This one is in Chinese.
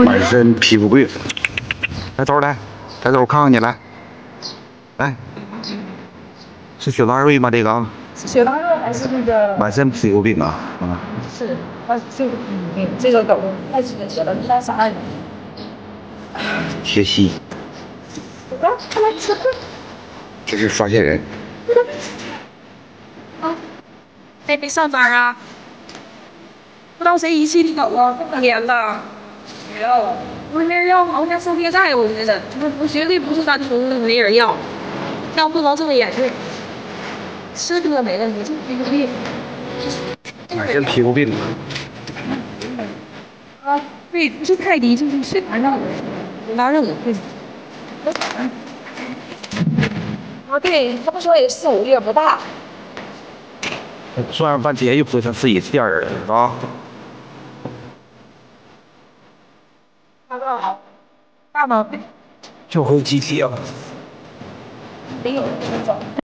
满身皮肤病。来走来，来走，我看看你来。来，是血糖肉吗？这个？是血糖肉还是那个？满身皮肤病啊！啊。是，这个狗太值了，那啥？贴息。来，快来吃。这是发现人。啊，没上班啊？不知道谁遗弃的狗啊，这么可怜的。没有，没人要，好像收虐待，我觉得，我绝对不是单纯的没人要，要不能这么严重。吃个没问题，就是皮肤病。满身皮肤病啊！啊，对，不是太低，就是血糖上有对。啊，对，他们说也4、5个月不大。算上半天又不成自己店儿了，是吧？大哥，大吗？就会集体啊。没有，走。